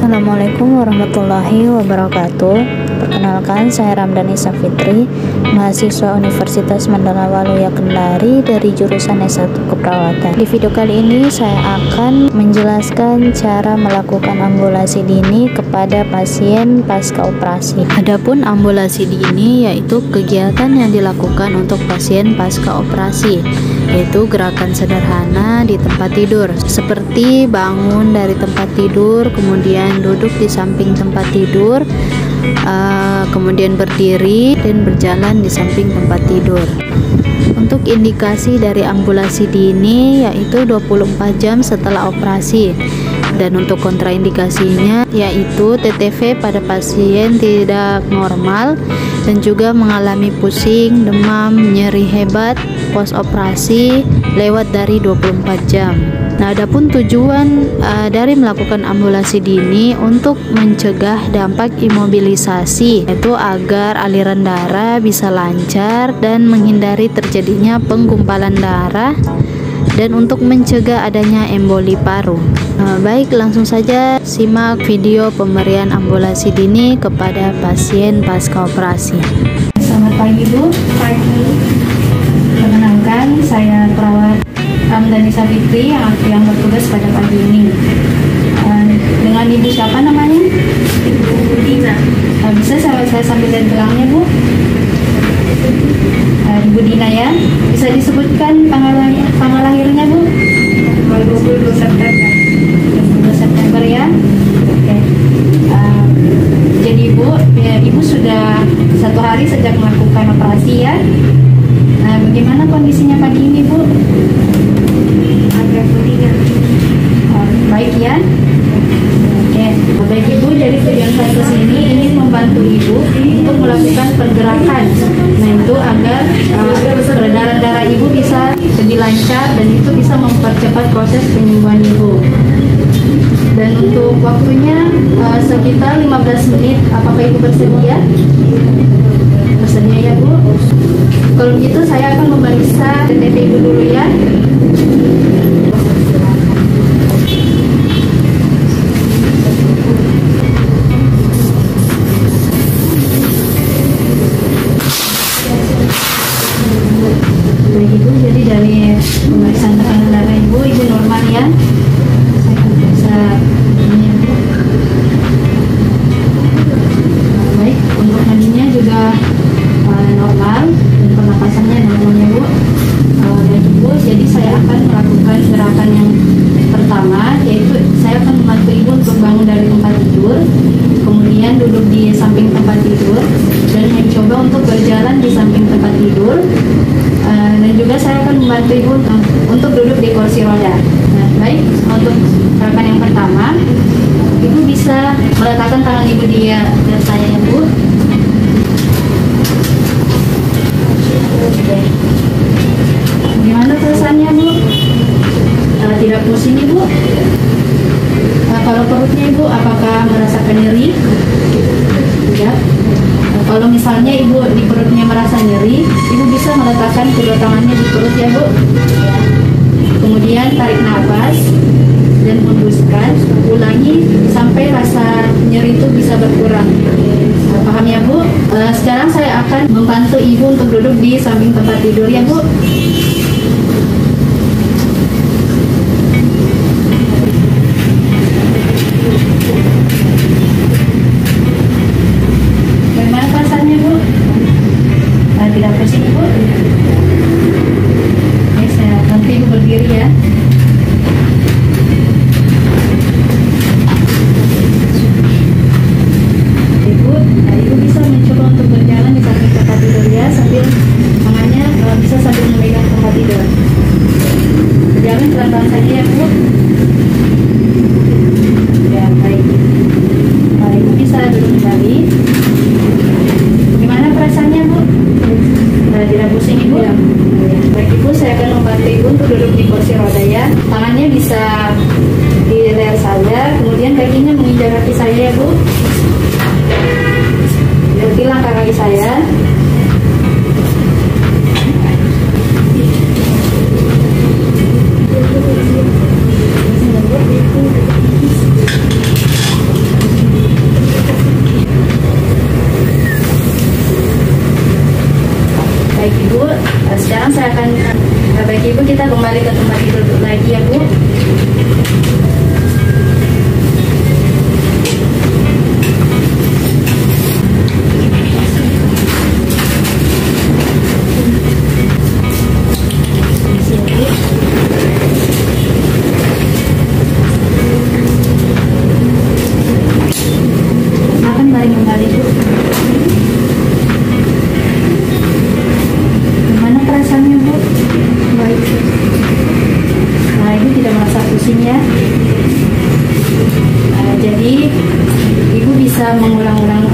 Assalamualaikum warahmatullahi wabarakatuh. Perkenalkan, saya Ramdhani Safitri, mahasiswa Universitas Mandala Waluya Kendari dari jurusan S1 Keperawatan. Di video kali ini saya akan menjelaskan cara melakukan ambulasi dini kepada pasien pasca operasi. Adapun ambulasi dini yaitu kegiatan yang dilakukan untuk pasien pasca operasi, yaitu gerakan sederhana di tempat tidur, seperti bangun dari tempat tidur, kemudian duduk di samping tempat tidur, kemudian berdiri dan berjalan di samping tempat tidur. Untuk indikasi dari ambulasi dini yaitu 24 jam setelah operasi, dan untuk kontraindikasinya yaitu TTV pada pasien tidak normal dan juga mengalami pusing, demam, nyeri hebat pos operasi lewat dari 24 jam. Nah, adapun tujuan dari melakukan ambulasi dini untuk mencegah dampak imobilisasi, yaitu agar aliran darah bisa lancar dan menghindari terjadinya penggumpalan darah, dan untuk mencegah adanya emboli paru. Baik, langsung saja simak video pemberian ambulasi dini kepada pasien pasca operasi. Selamat pagi Bu. Pagi. Perkenalkan, saya perawat Ramdhani Safitri yang bertugas pada pagi ini. Dengan Ibu siapa namanya? Ibu Dina. Bisa saya sambil bilangnya Bu? Ibu Dina ya. Bisa disebutkan tanggal lahirnya Bu? 22 September. 22 September ya. Oke. Jadi Ibu sudah 1 hari sejak melakukan operasi ya. Bagaimana kondisinya pagi ini Bu? Agak ringan. Baik ya. Oke. Baik Ibu, jadi tujuan saya kesini ingin membantu Ibu untuk melakukan pergerakan. Nah, itu agar peredaran darah Ibu bisa lebih lancar dan itu bisa mempercepat proses penyembuhan Ibu. Dan untuk waktunya sekitar 15 menit. Apakah Ibu bersedia? Bersedia ya Bu? Kalau gitu saya akan memeriksa TTV Ibu dulu ya. Baik Ibu, jadi dari pemeriksaan tekanan darah Ibu normal ya. Saya akan periksa ini Bu. Baik, untuk nadinya juga normal dan pernapasannya normal ya Bu. Baik Ibu, jadi saya akan melakukan gerakan yang pertama, yaitu saya akan membantu Ibu untuk bangun dari tempat tidur, kemudian duduk di samping tempat tidur dan mencoba untuk berjalan di samping tempat tidur, dan juga saya akan membantu Ibu untuk duduk di kursi roda. Nah, baik, untuk gerakan yang pertama, Ibu bisa meletakkan tangan Ibu di atas saya ya Bu. Gimana perasaannya Bu? Tidak pusing Ibu? Kalau perutnya Ibu apakah merasakan nyeri? Tidak. Kalau misalnya Ibu di perutnya merasa nyeri, Ibu bisa meletakkan kedua tangannya di perut ya Bu. Kemudian tarik nafas dan hembuskan, ulangi sampai rasa nyeri itu bisa berkurang. Paham ya Bu? Sekarang saya akan membantu Ibu untuk duduk di samping tempat tidur ya Bu. Bagaimana perasaannya Bu? Tidak pusing Ibu? Oke, saya bantu Ibu berdiri ya. Ibu bisa mencoba untuk berjalan di samping tempat tidur ya, sambil tangannya bisa sambil memegang tempat tidur. Berjalan pelan-pelan saja ya Bu. Ya, baik. Ibu bisa duduk kembali. Gimana perasaannya Bu? Tidak pusing Ibu? Ya. Baik Ibu, saya akan membantu Ibu untuk duduk di kursi roda ya. Tangannya bisa di leher saya, kemudian kakinya menginjak kaki saya ya Bu. Ikuti langkah kaki saya. lagi ya Bu. Makan bareng kembali Bu. Gimana perasaannya Bu? Baik. Nah, Ibu tidak merasa pusing ya. Jadi Ibu bisa mengulang-ulang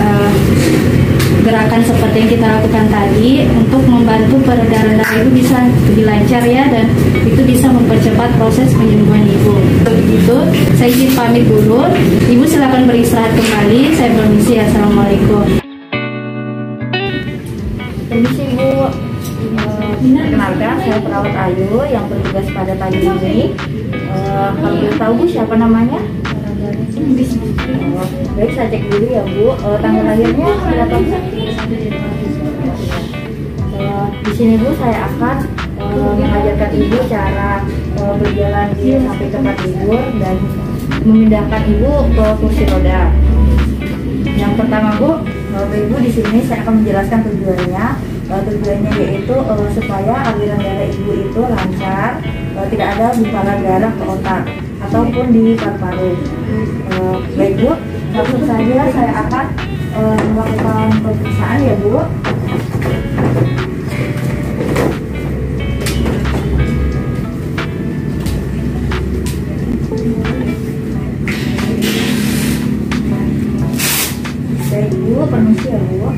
gerakan seperti yang kita lakukan tadi untuk membantu peredaran darah Ibu bisa lebih lancar ya, dan itu bisa mempercepat proses penyembuhan Ibu. Begitu, saya izin pamit dulu. Ibu silakan beristirahat kembali. Saya permisi. Assalamualaikum. Permisi Bu. Perkenalkan, saya perawat Ayu yang bertugas pada pagi ini. Kalau boleh tahu Bu, siapa namanya? Baik, saya cek dulu ya Bu. Tanggal lahirnya berapa Bu? Di sini Bu, saya akan mengajarkan Ibu cara berjalan di samping tempat tidur dan memindahkan Ibu ke kursi roda. Yang pertama Bu, Ibu di sini saya akan menjelaskan tujuannya. Tujuannya yaitu supaya aliran darah Ibu itu lancar, tidak ada gumpalan darah ke otak ataupun di paru-paru. Baik Bu, langsung saja saya akan melakukan pemeriksaan ya Bu. Baik Bu, permisi ya Bu.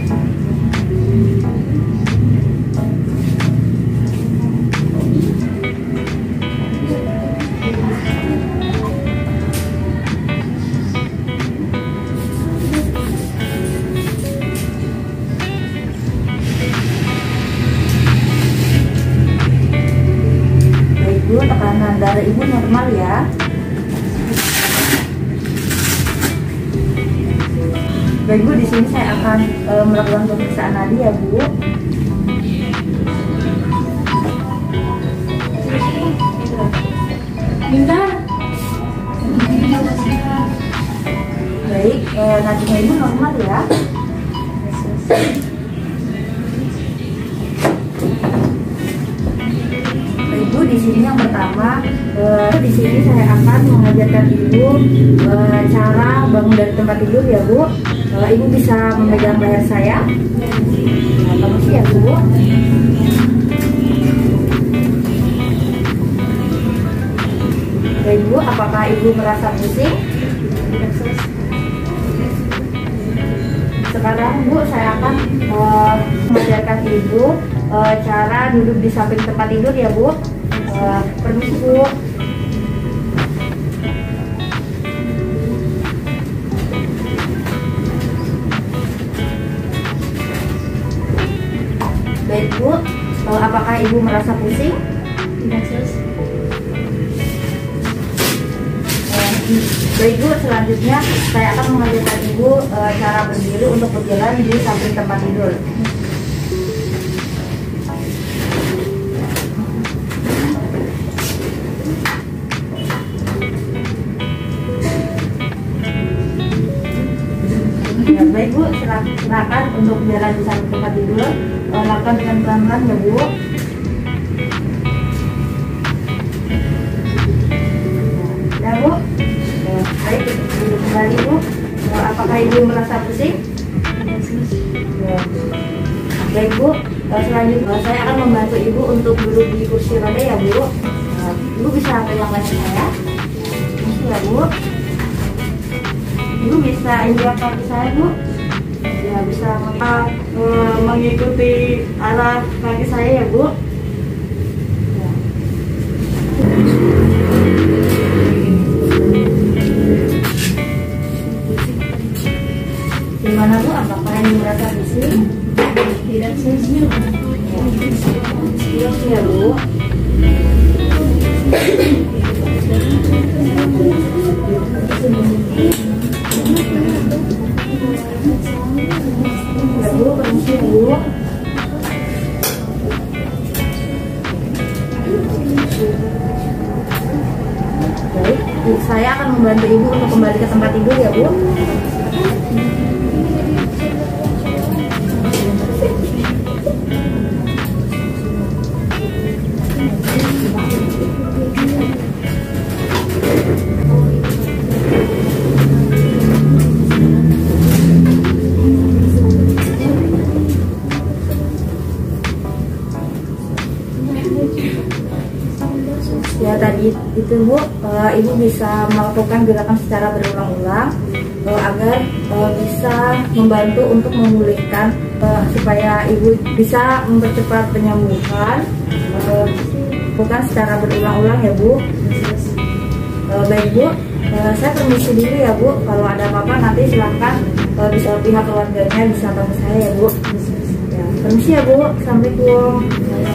Tekanan darah Ibu normal ya. Baik Bu, di sini saya akan melakukan pemeriksaan nadi ya Bu. Baik, nadinya Ibu normal ya. Ibu di sini yang pertama, di sini saya akan mengajarkan Ibu cara bangun dari tempat tidur ya Bu. Ibu bisa memegang leher saya. Nah, permisi ya Bu. Baik Bu, apakah Ibu merasa pusing? Sekarang Bu, saya akan mengajarkan Ibu cara duduk di samping tempat tidur ya Bu. Permisi Bu. Baik Bu, apakah Ibu merasa pusing? Tidak sus. Baik Bu, selanjutnya saya akan mengajarkan Ibu cara berdiri untuk berjalan di samping tempat tidur. Ya, baik Bu, silakan untuk jalan di samping tempat tidur. Lakukan dengan pelan-pelan ya Bu. Ya Bu. Baik, duduk kembali Bu. Apakah Ibu merasa pusing? Ya. Baik Bu, selanjutnya saya akan membantu Ibu untuk duduk di kursi roda ya Bu. Ibu bisa pegang leher saya. Ini ya Bu. Ibu bisa injak kaki saya Bu. Ya, bisa mengikuti arah kaki saya ya Bu. Ya. Gimana Bu? Apakah Ibu merasa pusing? Tidak sus. Ya Bu. Ya Bu, permisi Bu. saya akan membantu ibu untuk kembali ke tempat tidur ya Bu. Ya tadi itu Bu, ibu bisa melakukan gerakan secara berulang-ulang agar bisa membantu untuk memulihkan supaya ibu bisa mempercepat penyembuhan, bukan secara berulang-ulang ya Bu. Baik Bu, saya permisi dulu ya Bu. Kalau ada apa-apa nanti silahkan bisa pihak keluarganya bisa bantu saya ya Bu. Ya, permisi ya Bu. Assalamualaikum.